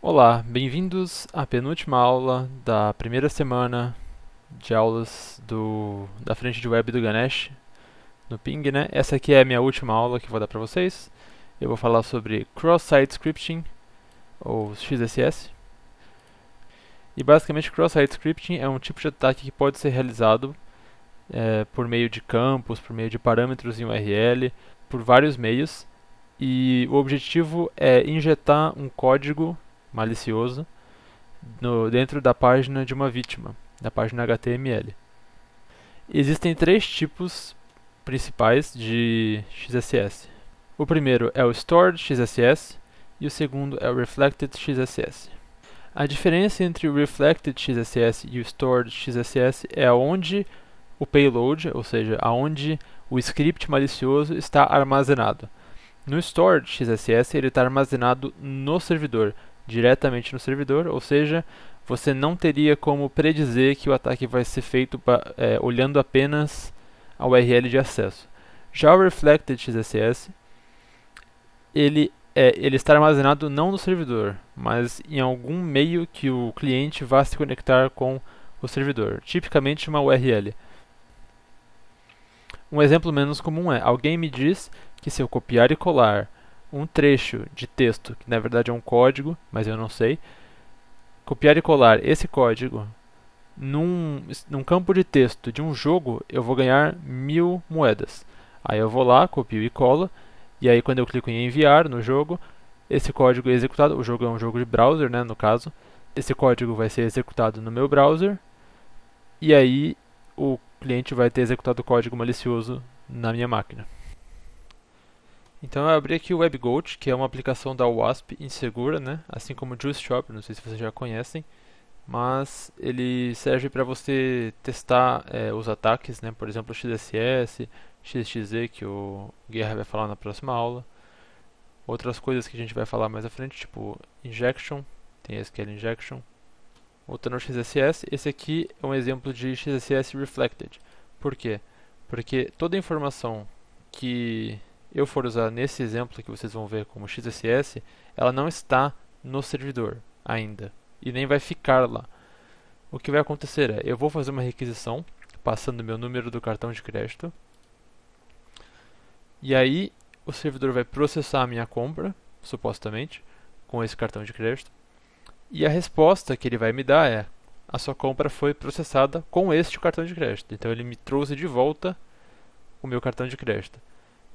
Olá, bem-vindos à penúltima aula da primeira semana de aulas da frente de web do Ganesh, no Ping, né? Essa aqui é a minha última aula que eu vou dar para vocês. Eu vou falar sobre Cross-Site Scripting, ou XSS. E basicamente, Cross-Site Scripting é um tipo de ataque que pode ser realizado por meio de campos, por meio de parâmetros em URL, por vários meios. E o objetivo é injetar um código malicioso dentro da página de uma vítima, da página HTML. Existem três tipos principais de XSS. O primeiro é o Stored XSS e o segundo é o Reflected XSS. A diferença entre o Reflected XSS e o Stored XSS é onde o payload, ou seja, aonde o script malicioso está armazenado. No Stored XSS ele está armazenado no servidor, diretamente no servidor, ou seja, você não teria como predizer que o ataque vai ser feito olhando apenas a URL de acesso. Já o Reflected XSS, ele está armazenado não no servidor, mas em algum meio que o cliente vá se conectar com o servidor, tipicamente uma URL. Um exemplo menos comum é: alguém me diz que se eu copiar e colar um trecho de texto, que na verdade é um código, mas eu não sei, copiar e colar esse código num campo de texto de um jogo, eu vou ganhar 1000 moedas. Aí eu vou lá, copio e colo, e aí quando eu clico em enviar no jogo, esse código é executado. O jogo é um jogo de browser, né, no caso. Esse código vai ser executado no meu browser, e aí o cliente vai ter executado o código malicioso na minha máquina. Então eu abri aqui o WebGoat, que é uma aplicação da Wasp insegura, né? Assim como o JuiceShop, não sei se vocês já conhecem, mas ele serve para você testar os ataques, né? Por exemplo, XSS, XXZ, que o Guerra vai falar na próxima aula. Outras coisas que a gente vai falar mais à frente, tipo Injection, tem SQL Injection. Voltando ao XSS, esse aqui é um exemplo de XSS Reflected. Por quê? Porque toda a informação que eu for usar nesse exemplo que vocês vão ver como XSS, ela não está no servidor ainda e nem vai ficar lá. O que vai acontecer é, eu vou fazer uma requisição passando meu número do cartão de crédito, e aí o servidor vai processar a minha compra, supostamente, com esse cartão de crédito, e a resposta que ele vai me dar é: a sua compra foi processada com este cartão de crédito. Então ele me trouxe de volta o meu cartão de crédito.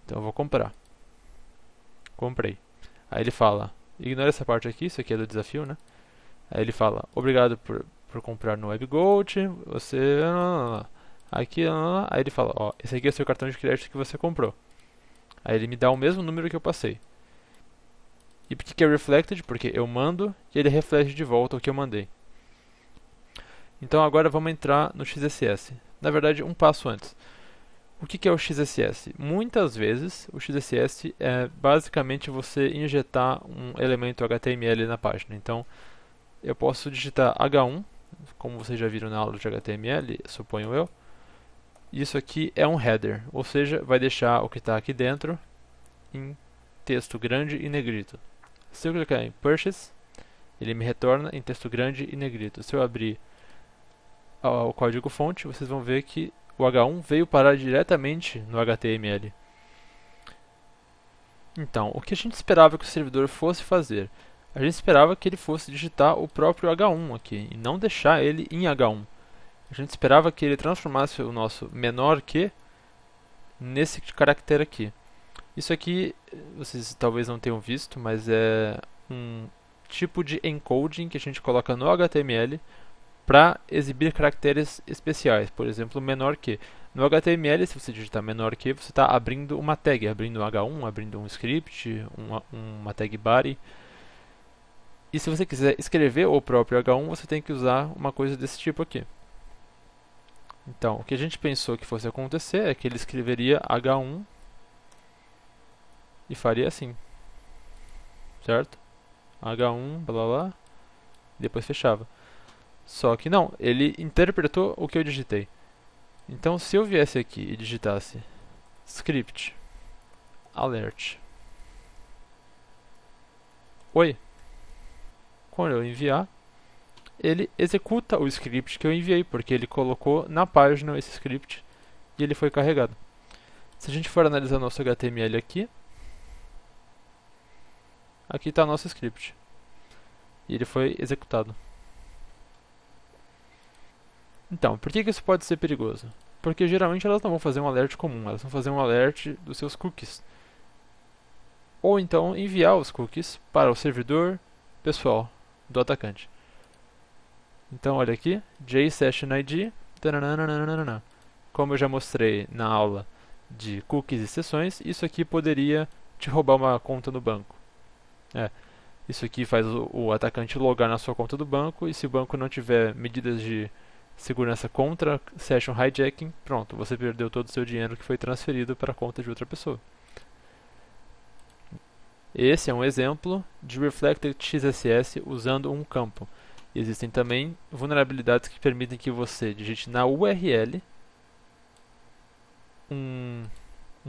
Então eu vou comprar. Comprei. Aí ele fala: ignora essa parte aqui, isso aqui é do desafio, né? Aí ele fala: obrigado por comprar no WebGoat, você... Aqui, aí ele fala: ó, esse aqui é o seu cartão de crédito que você comprou. Aí ele me dá o mesmo número que eu passei. E por que é reflected? Porque eu mando e ele reflete de volta o que eu mandei. Então agora vamos entrar no XSS. Na verdade, um passo antes. O que é o XSS? Muitas vezes o XSS é basicamente você injetar um elemento HTML na página. Então eu posso digitar H1, como vocês já viram na aula de HTML, suponho eu. Isso aqui é um header, ou seja, vai deixar o que está aqui dentro em texto grande e negrito. Se eu clicar em Purchase, ele me retorna em texto grande e negrito. Se eu abrir o código fonte, vocês vão ver que o H1 veio parar diretamente no HTML. Então, o que a gente esperava que o servidor fosse fazer? A gente esperava que ele fosse digitar o próprio H1 aqui, e não deixar ele em H1. A gente esperava que ele transformasse o nosso menor que nesse caractere aqui. Isso aqui, vocês talvez não tenham visto, mas é um tipo de encoding que a gente coloca no HTML para exibir caracteres especiais, por exemplo, menor que. No HTML, se você digitar menor que, você está abrindo uma tag, abrindo um H1, abrindo um script, uma tag body. E se você quiser escrever o próprio H1, você tem que usar uma coisa desse tipo aqui. Então, o que a gente pensou que fosse acontecer é que ele escreveria H1 e faria assim, certo? H1, blá blá, e depois fechava. Só que não, ele interpretou o que eu digitei. Então, se eu viesse aqui e digitasse script alert oi, quando eu enviar, ele executa o script que eu enviei, porque ele colocou na página esse script e ele foi carregado. Se a gente for analisar nosso HTML aqui está nosso script. E ele foi executado. Então, por que isso pode ser perigoso? Porque geralmente elas não vão fazer um alert comum, elas vão fazer um alert dos seus cookies. Ou então enviar os cookies para o servidor pessoal do atacante. Então, olha aqui, JSessionID, tananana. Como eu já mostrei na aula de cookies e sessões, isso aqui poderia te roubar uma conta no banco. Isso aqui faz o atacante logar na sua conta do banco, e se o banco não tiver medidas de segurança contra session hijacking, pronto, você perdeu todo o seu dinheiro que foi transferido para a conta de outra pessoa. Esse é um exemplo de Reflected XSS usando um campo. Existem também vulnerabilidades que permitem que você digite na URL um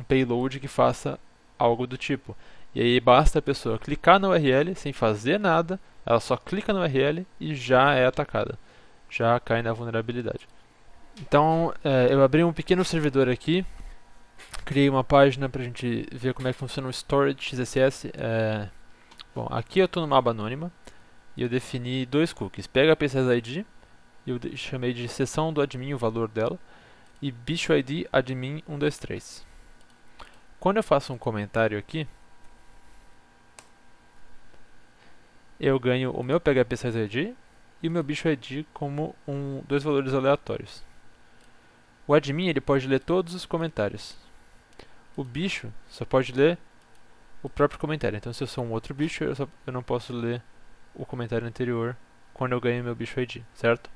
payload que faça algo do tipo. E aí basta a pessoa clicar na URL sem fazer nada, ela só clica na URL e já é atacada. Já cai na vulnerabilidade. Então, eu abri um pequeno servidor aqui, criei uma página para a gente ver como é que funciona o Storage XSS. Bom, aqui eu estou numa aba anônima e eu defini dois cookies, PHP-SysID, e eu chamei de seção do admin o valor dela, e bicho ID admin 123. Quando eu faço um comentário aqui, eu ganho o meu PHP-SysID e o meu bicho ID como dois valores aleatórios. O admin ele pode ler todos os comentários. O bicho só pode ler o próprio comentário. Então, se eu sou um outro bicho, eu não posso ler o comentário anterior quando eu ganho meu bicho ID, certo?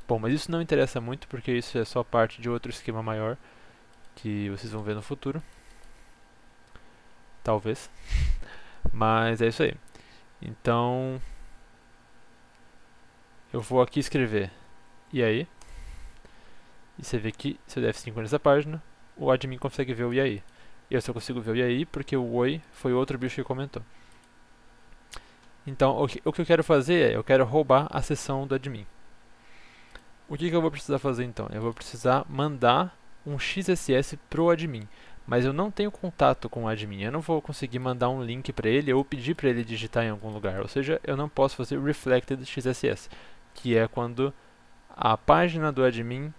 Bom, mas isso não interessa muito, porque isso é só parte de outro esquema maior que vocês vão ver no futuro. Talvez. Mas é isso aí. Então, eu vou aqui escrever e aí, e você vê que se eu der F5 nessa página, o admin consegue ver o e aí. Eu só consigo ver o e aí porque o oi foi outro bicho que comentou. Então, o que eu quero fazer é, eu quero roubar a sessão do admin. O que eu vou precisar fazer então? Eu vou precisar mandar um XSS pro admin. Mas eu não tenho contato com o admin, eu não vou conseguir mandar um link para ele ou pedir para ele digitar em algum lugar. Ou seja, eu não posso fazer Reflected XSS, que é quando a página do admin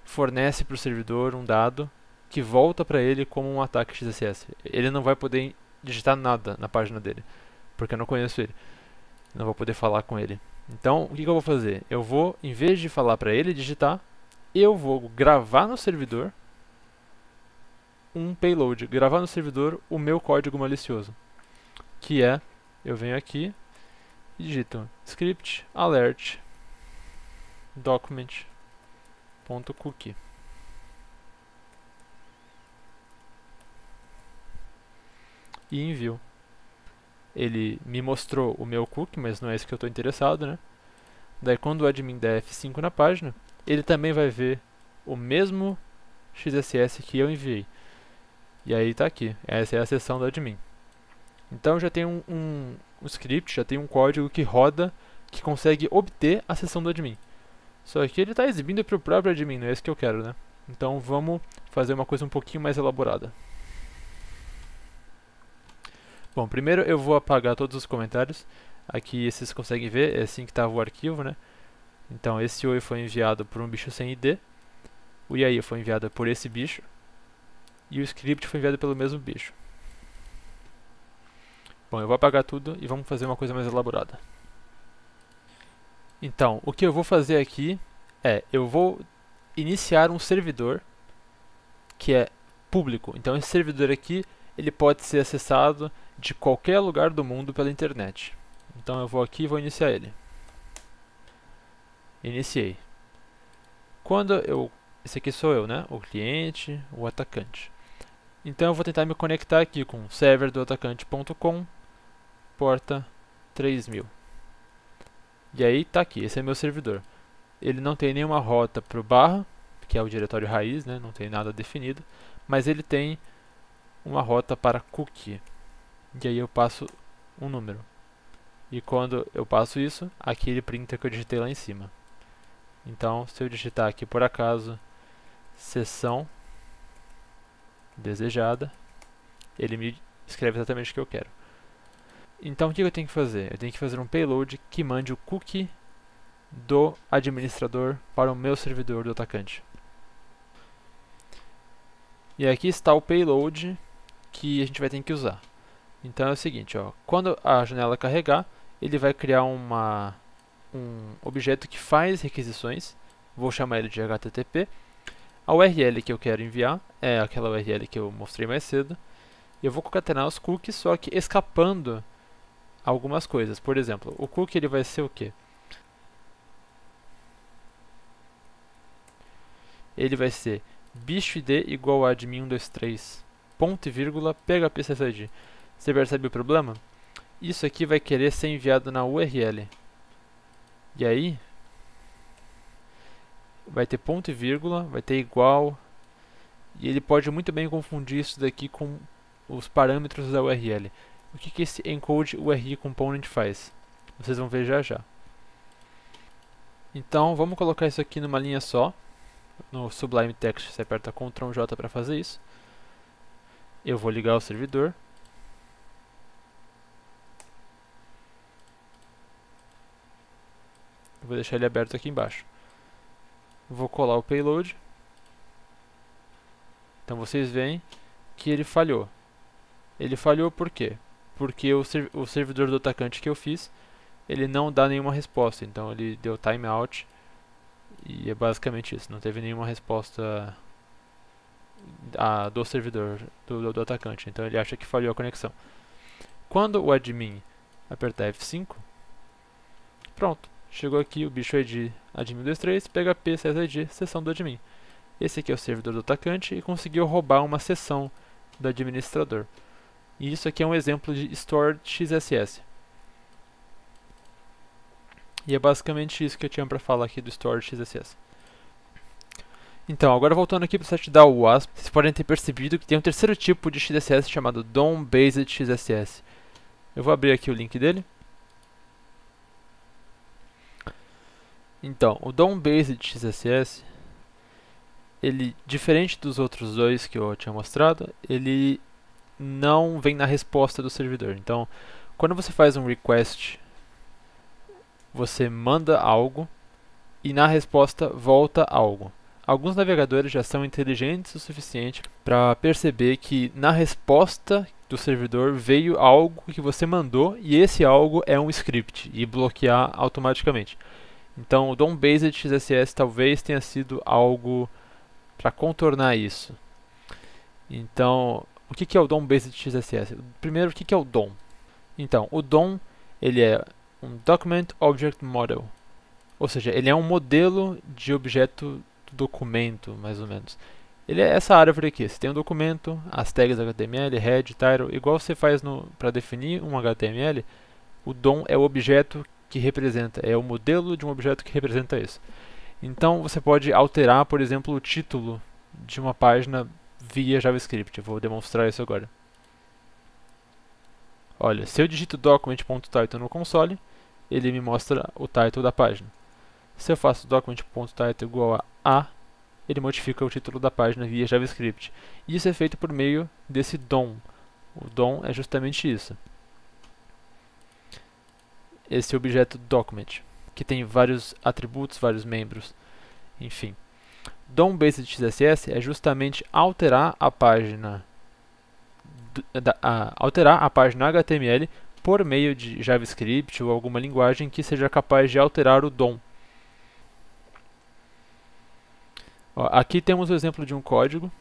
fornece para o servidor um dado que volta para ele como um ataque XSS. Ele não vai poder digitar nada na página dele, porque eu não conheço ele. Não vou poder falar com ele. Então, o que eu vou fazer? Eu vou, em vez de falar para ele digitar, eu vou gravar no servidor um payload, gravar no servidor o meu código malicioso, que é, eu venho aqui e digito script alert document.cookie. E envio. Ele me mostrou o meu cookie, mas não é isso que eu estou interessado, né? Daí quando o admin der F5 na página, ele também vai ver o mesmo XSS que eu enviei. E aí está aqui, essa é a seção do admin. Então já tem um script, já tem um código que roda, que consegue obter a seção do admin. Só que ele está exibindo para o próprio admin, não é isso que eu quero, né? Então vamos fazer uma coisa um pouquinho mais elaborada. Bom, primeiro eu vou apagar todos os comentários. Aqui vocês conseguem ver, é assim que estava o arquivo, né? Então esse oi foi enviado por um bicho sem ID. O e aí foi enviado por esse bicho. E o script foi enviado pelo mesmo bicho. Bom, eu vou apagar tudo e vamos fazer uma coisa mais elaborada. Então, o que eu vou fazer aqui é, eu vou iniciar um servidor que é público. Então esse servidor aqui, ele pode ser acessado de qualquer lugar do mundo pela internet. Então eu vou aqui e vou iniciar ele. Iniciei. Esse aqui sou eu, né? O cliente, o atacante. Então eu vou tentar me conectar aqui com serverdoatacante.com, porta 3000. E aí tá aqui, esse é meu servidor. Ele não tem nenhuma rota para o barra, que é o diretório raiz, né? Não tem nada definido, mas ele tem uma rota para cookie. E aí eu passo um número. E quando eu passo isso, aqui ele printa que eu digitei lá em cima. Então, se eu digitar aqui por acaso seção desejada, ele me escreve exatamente o que eu quero. Então, o que eu tenho que fazer? Eu tenho que fazer um payload que mande o cookie do administrador para o meu servidor do atacante. E aqui está o payload que a gente vai ter que usar. Então é o seguinte, ó, quando a janela carregar, ele vai criar um objeto que faz requisições. Vou chamar ele de HTTP. A URL que eu quero enviar é aquela URL que eu mostrei mais cedo. Eu vou concatenar os cookies, só que escapando algumas coisas. Por exemplo, o cookie ele vai ser o quê? Ele vai ser bicho.id igual a admin123, ponto e vírgula, php_ssid. Você percebe o problema? Isso aqui vai querer ser enviado na URL. E aí, vai ter ponto e vírgula, vai ter igual, e ele pode muito bem confundir isso daqui com os parâmetros da URL. O que esse encode URI component faz? Vocês vão ver já já. Então, vamos colocar isso aqui numa linha só. No Sublime Text, você aperta Ctrl J para fazer isso. Eu vou ligar o servidor. Vou deixar ele aberto aqui embaixo. Vou colar o payload. Então vocês veem que ele falhou. Ele falhou por quê? Porque o servidor do atacante que eu fiz, ele não dá nenhuma resposta. Então ele deu timeout. E é basicamente isso. Não teve nenhuma resposta do servidor do atacante. Então ele acha que falhou a conexão. Quando o admin apertar F5, pronto. Chegou aqui o bicho ID admin23, php ssid, seção do admin. Esse aqui é o servidor do atacante e conseguiu roubar uma seção do administrador. E isso aqui é um exemplo de stored XSS. E é basicamente isso que eu tinha para falar aqui do stored XSS. Então, agora voltando aqui para o site da WASP, vocês podem ter percebido que tem um terceiro tipo de XSS chamado DOM-Based XSS. Eu vou abrir aqui o link dele. Então, o DOM-Based XSS, ele, diferente dos outros dois que eu tinha mostrado, ele não vem na resposta do servidor. Então, quando você faz um request, você manda algo e na resposta volta algo. Alguns navegadores já são inteligentes o suficiente para perceber que na resposta do servidor veio algo que você mandou e esse algo é um script e bloquear automaticamente. Então o DOM-Based XSS talvez tenha sido algo para contornar isso. Então, o que é o DOM-Based XSS? Primeiro, o que é o DOM? Então, o DOM ele é um Document Object Model, ou seja, ele é um modelo de objeto do documento, mais ou menos. Ele é essa árvore aqui. Você tem um documento, as tags HTML, head, title, igual você faz para definir um HTML, o DOM é o objeto que representa, é o modelo de um objeto que representa isso. Então você pode alterar, por exemplo, o título de uma página via JavaScript. Eu vou demonstrar isso agora. Olha, se eu digito document.title no console, ele me mostra o title da página. Se eu faço document.title igual a, ele modifica o título da página via JavaScript. E isso é feito por meio desse DOM. O DOM é justamente isso. Esse objeto document, que tem vários atributos, vários membros, enfim. DOM-Based XSS é justamente alterar a página HTML por meio de JavaScript ou alguma linguagem que seja capaz de alterar o DOM. Ó, aqui temos o exemplo de um código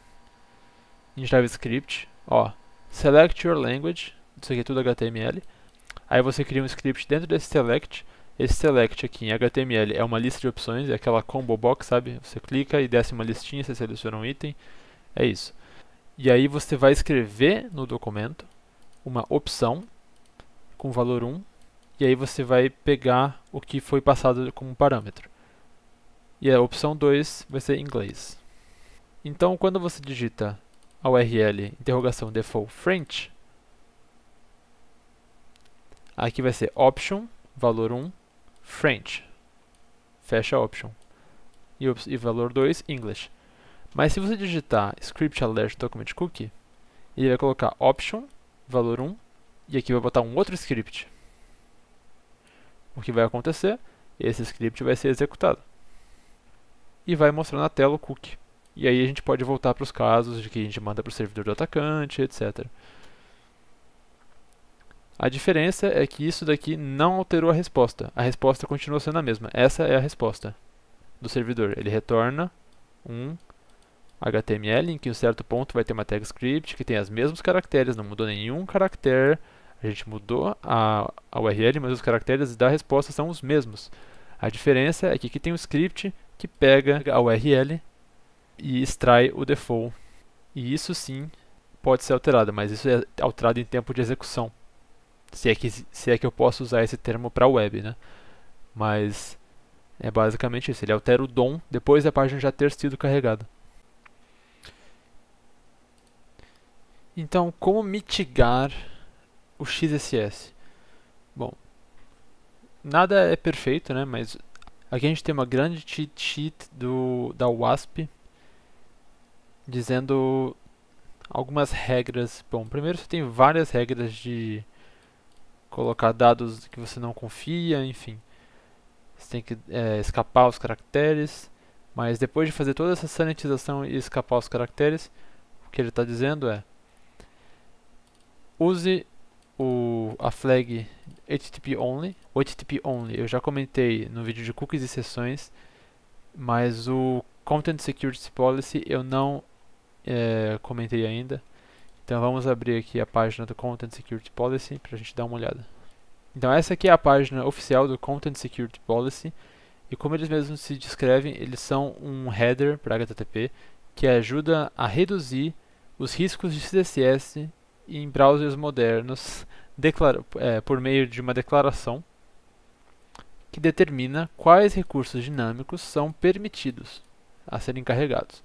em JavaScript. Ó, select your language, isso aqui é tudo HTML. Aí você cria um script dentro desse select. Esse select aqui em HTML é uma lista de opções, é aquela combo box, sabe? Você clica e desce uma listinha, você seleciona um item. É isso. E aí você vai escrever no documento uma opção com valor 1. E aí você vai pegar o que foi passado como parâmetro. E a opção 2 vai ser inglês. Então, quando você digita a URL interrogação default French, Aqui vai ser option, valor 1, French, fecha option. E valor 2, English. Mas se você digitar script alert document cookie, ele vai colocar option, valor 1, e aqui vai botar um outro script. O que vai acontecer? Esse script vai ser executado. E vai mostrar na tela o cookie. E aí a gente pode voltar para os casos de que a gente manda para o servidor do atacante, etc. A diferença é que isso daqui não alterou a resposta. A resposta continua sendo a mesma. Essa é a resposta do servidor. Ele retorna um HTML em que em um certo ponto vai ter uma tag script que tem os mesmos caracteres, não mudou nenhum caractere. A gente mudou a URL, mas os caracteres da resposta são os mesmos. A diferença é que aqui tem um script que pega a URL e extrai o default. E isso sim pode ser alterado, mas isso é alterado em tempo de execução. Se é que eu posso usar esse termo para web, né? Mas é basicamente isso. Ele altera o DOM depois da página já ter sido carregada. Então, como mitigar o XSS? Bom, nada é perfeito, né? Mas aqui a gente tem uma grande cheat sheet da WASP dizendo algumas regras. Bom, primeiro você tem várias regras de colocar dados que você não confia, enfim. Você tem que escapar os caracteres, mas depois de fazer toda essa sanitização e escapar os caracteres, o que ele está dizendo é: use a flag HTTP only. O HTTP only eu já comentei no vídeo de cookies e sessões, mas o Content Security Policy eu não comentei ainda. Então vamos abrir aqui a página do Content Security Policy para a gente dar uma olhada. Então essa aqui é a página oficial do Content Security Policy, e como eles mesmos se descrevem, eles são um header para HTTP que ajuda a reduzir os riscos de CSS em browsers modernos por meio de uma declaração que determina quais recursos dinâmicos são permitidos a serem carregados.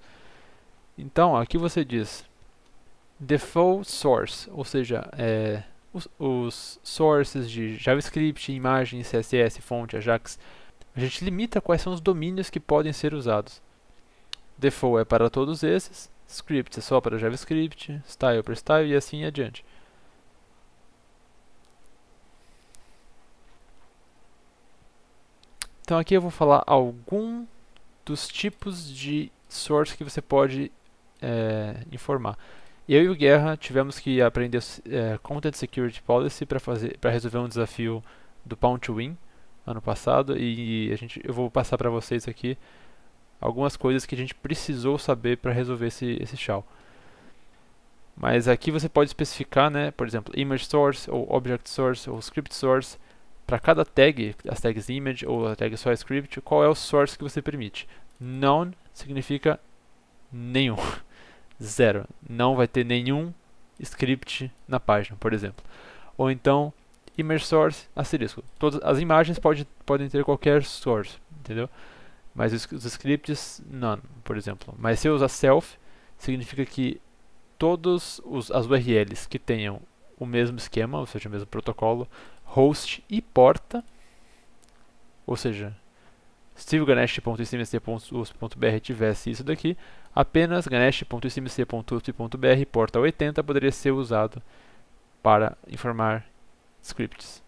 Então aqui você diz default source, ou seja, os sources de JavaScript, imagem, CSS, fonte, Ajax. A gente limita quais são os domínios que podem ser usados. Default é para todos esses, script é só para JavaScript, style para style e assim adiante. Então aqui eu vou falar algum dos tipos de source que você pode informar. Eu e o Guerra tivemos que aprender Content Security Policy para resolver um desafio do Pound to Win ano passado, e eu vou passar para vocês aqui algumas coisas que a gente precisou saber para resolver esse SHA. Mas aqui você pode especificar, né, por exemplo, image source, ou object source, ou script source, para cada tag, as tags image ou a tag só script, qual é o source que você permite. None significa nenhum. Zero. Não vai ter nenhum script na página, por exemplo. Ou então, image source, asterisco. Todas as imagens podem ter qualquer source, entendeu? Mas os scripts, none, por exemplo. Mas se eu usar self, significa que todas as URLs que tenham o mesmo esquema, ou seja, o mesmo protocolo, host e porta, ou seja, se o ganesh.icmc.usp.br tivesse isso daqui, apenas ganesh.icmc.usp.br porta 80 poderia ser usado para informar scripts.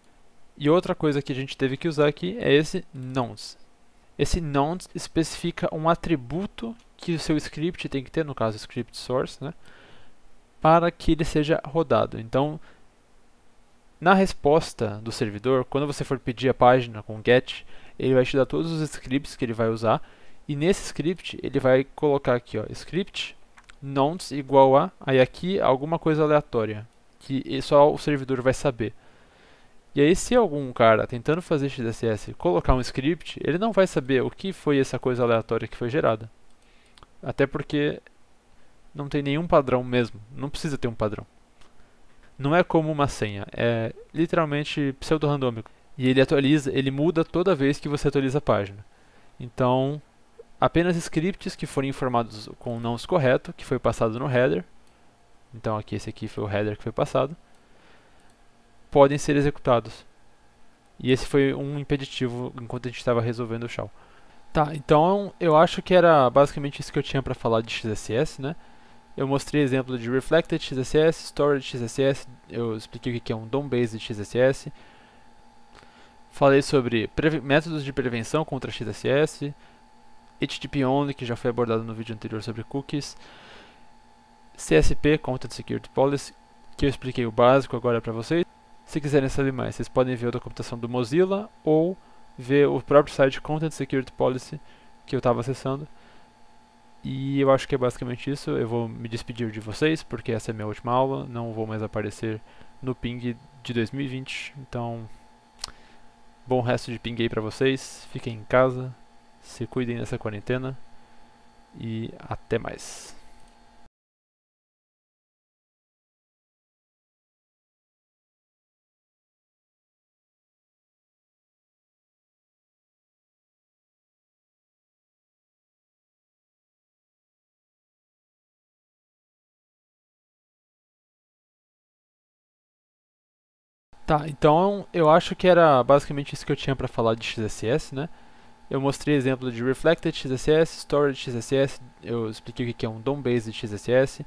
E outra coisa que a gente teve que usar aqui é esse nonce. Esse nonce especifica um atributo que o seu script tem que ter, no caso script source, né, para que ele seja rodado. Então, na resposta do servidor, quando você for pedir a página com get, ele vai te dar todos os scripts que ele vai usar, e nesse script ele vai colocar aqui, ó, script nonce igual a, aí aqui alguma coisa aleatória, que só o servidor vai saber. E aí se algum cara tentando fazer XSS colocar um script, ele não vai saber o que foi essa coisa aleatória que foi gerada. Até porque não tem nenhum padrão mesmo, não precisa ter um padrão. Não é como uma senha, é literalmente pseudo-randômico. E ele muda toda vez que você atualiza a página. Então, apenas scripts que forem informados com o nonce correto, que foi passado no header, então aqui esse aqui foi o header que foi passado, podem ser executados. E esse foi um impeditivo enquanto a gente estava resolvendo o SHA. Tá, então eu acho que era basicamente isso que eu tinha para falar de XSS, né? Eu mostrei exemplo de Reflected XSS, Storage XSS, eu expliquei o que é um DOM-based XSS, falei sobre métodos de prevenção contra XSS, HTTP Only, que já foi abordado no vídeo anterior sobre cookies, CSP, Content Security Policy, que eu expliquei o básico agora para vocês. Se quiserem saber mais, vocês podem ver a documentação do Mozilla ou ver o próprio site Content Security Policy que eu estava acessando. E eu acho que é basicamente isso. Eu vou me despedir de vocês, porque essa é a minha última aula. Não vou mais aparecer no Ping de 2020. Então, bom resto de Ping aí pra vocês. Fiquem em casa, se cuidem nessa quarentena e até mais. Tá, então eu acho que era basicamente isso que eu tinha para falar de XSS, né? Eu mostrei exemplo de Reflected XSS, Storage XSS, eu expliquei o que é um DOM-based XSS,